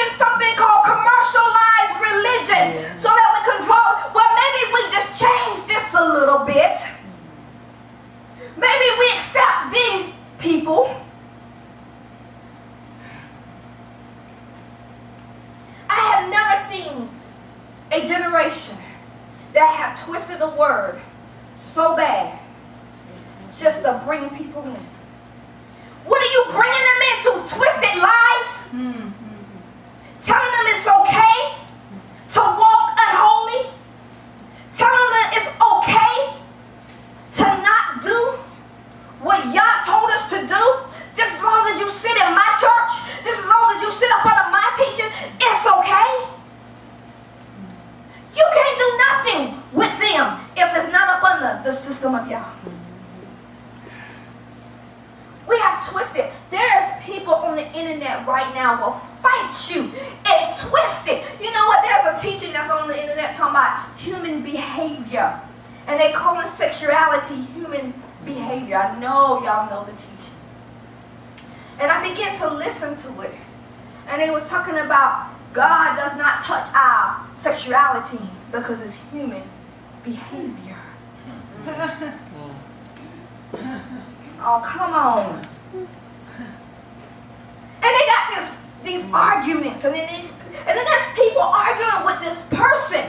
in something called commercialized religion so that we can draw. Well, maybe we just change this a little bit. Maybe we accept these people. I have never seen a generation that have twisted the word so bad just to bring people in. What are you bringing them into? Twisted lies? Telling them it's okay to walk unholy? Telling them it's okay to not do what Yah told us to do? Just as long as you sit in my church, just as long as you sit up under my teaching, it's okay? You can't do nothing with them if it's not up under the system of Yah. We have twisted. There's people on the internet right now will fight you and twist it. You know what? There's a teaching that's on the internet talking about human behavior. And they call it sexuality human behavior. I know y'all know the teaching. And I began to listen to it. And it was talking about God does not touch our sexuality because it's human behavior. Oh, come on. And they got these arguments, and then there's people arguing with this person.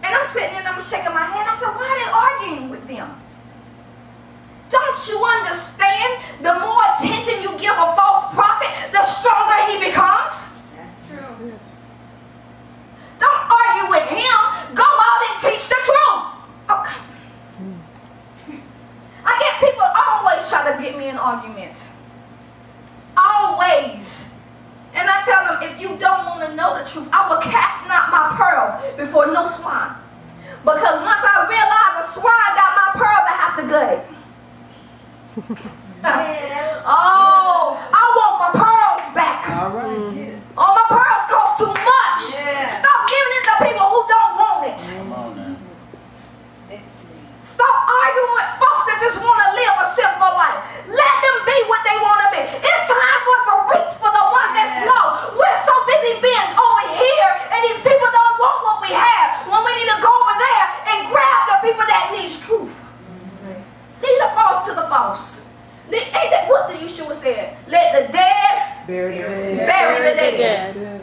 And I'm sitting there and I'm shaking my head. I said, why are they arguing with them? Don't you understand? The more attention you give a false prophet, the stronger he becomes. That's true. Don't argue with him. Go out and teach the truth. Okay. I get people always try to get me in argument. Always. And I tell them, if you don't want to know the truth, I will cast not my pearls before no swine. Because once I realize a swine got my pearls, I have to gut it. Oh, I want my pearls back. All right. Oh, my pearls cost too much. Yeah. Stop giving it to people who don't want it. Come on now. Stop arguing with folks that just want to live a simple life. Let them be what they want to be. It's time for us to reach for the ones that's lost. We're so busy being over here, and these people don't want what we have, when we need to go over there and grab the people that needs truth. Lead the false to the false. Ain't that what the Yeshua said? Let the dead Bury bury the dead.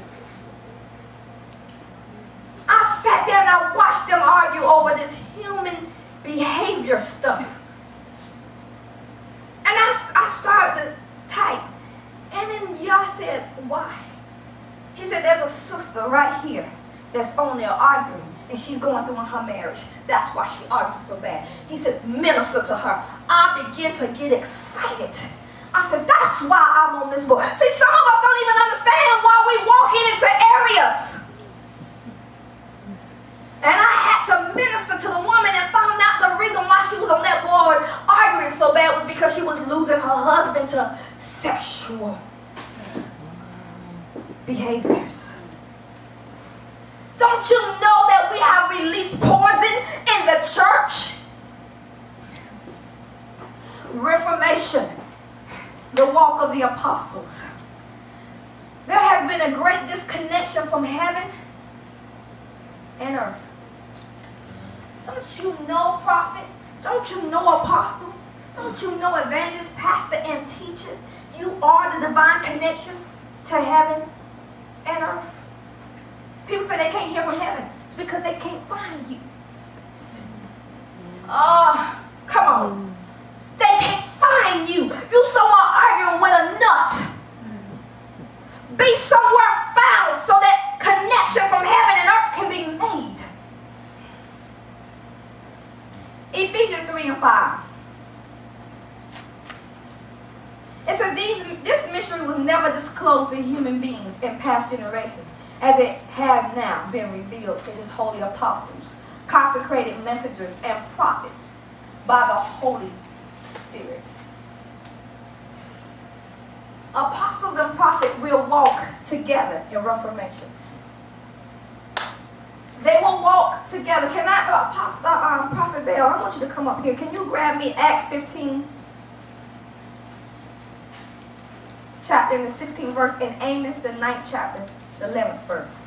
I sat there and I watched them argue over this human behavior stuff. And I started to type. And then Yah says, why? He said, there's a sister right here that's on there arguing. And she's going through in her marriage. That's why she argues so bad. He says, minister to her. I began to get excited. I said, that's why I'm on this board. See, some of us don't even understand why we walking into areas. And I had to minister to the woman and found out the reason why she was on that board arguing so bad was because she was losing her husband to sexual behaviors. Don't you know that we have released poison in the church? Reformation, the walk of the apostles. There has been a great disconnection from heaven and earth. Don't you know, prophet? Don't you know, apostle? Don't you know, evangelist, pastor, and teacher? You are the divine connection to heaven and earth. People say they can't hear from heaven. It's because they can't find you. Come on. They can't find you. You somewhere arguing with a nut. Be somewhere found so that connection from heaven and earth can be made. Ephesians 3 and 5. It says this mystery was never disclosed to human beings in past generations, as it has now been revealed to his holy apostles, consecrated messengers, and prophets by the Holy Spirit. Apostles and prophets will walk together in Reformation. They will walk together. Can I, Prophet Bell, I want you to come up here. Can you grab me Acts 15? chapter and the 16th verse, and Amos the 9th chapter, the 11th verse.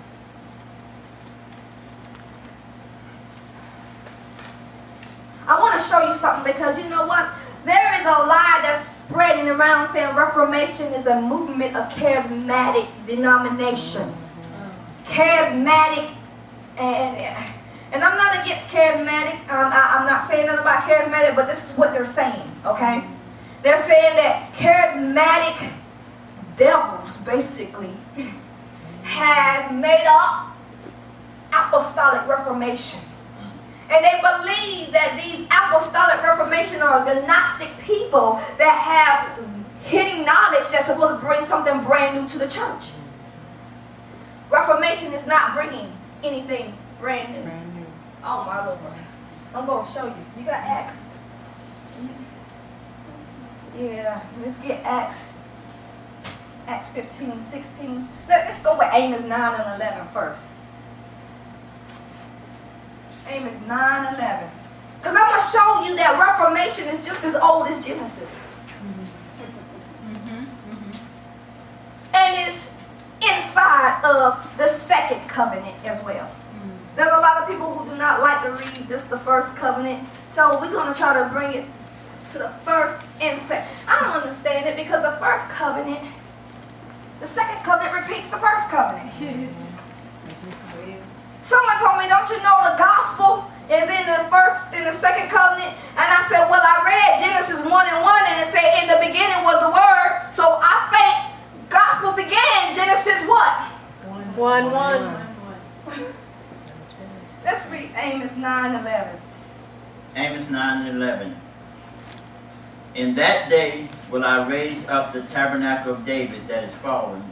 I want to show you something, because you know what? There is a lie that's spreading around saying Reformation is a movement of charismatic denomination. Charismatic, and I'm not against charismatic. I'm not saying nothing about charismatic, but this is what they're saying, okay? They're saying that charismatic devils, basically, has made up Apostolic Reformation. And they believe that these Apostolic Reformation are the Gnostic people that have hidden knowledge that's supposed to bring something brand new to the church. Reformation is not bringing anything brand new. Oh my Lord. I'm going to show you. You got Acts? Yeah, let's get Acts 15, 16. Let's go with Amos 9 and 11 first. Amos 9, 11. Because I'm going to show you that Reformation is just as old as Genesis. And it's inside of the second covenant as well. There's a lot of people who do not like to read just the first covenant. So we're going to try to bring it to the first and second. I don't understand it, because the first covenant, the second covenant repeats the first covenant. Someone told me, don't you know the gospel is in the second covenant? And I said, well, I read Genesis 1 and 1, and it said in the beginning was the word. So I think gospel began Genesis what? 1. Let's read Amos 9:11. Amos 9:11. In that day will I raise up the tabernacle of David that is fallen,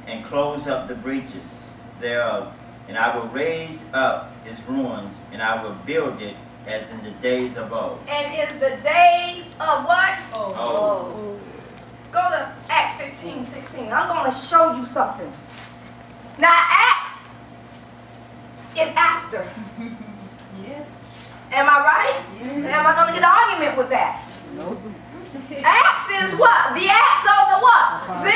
and close up the breaches thereof. And I will raise up his ruins, and I will build it as in the days of old. And is the days of what? Old. Go to Acts 15, 16. I'm going to show you something. Now, Acts is after. Yes. Am I right? Yes. Am I going to get an argument with that? Nope. Acts is what? The acts of the what? The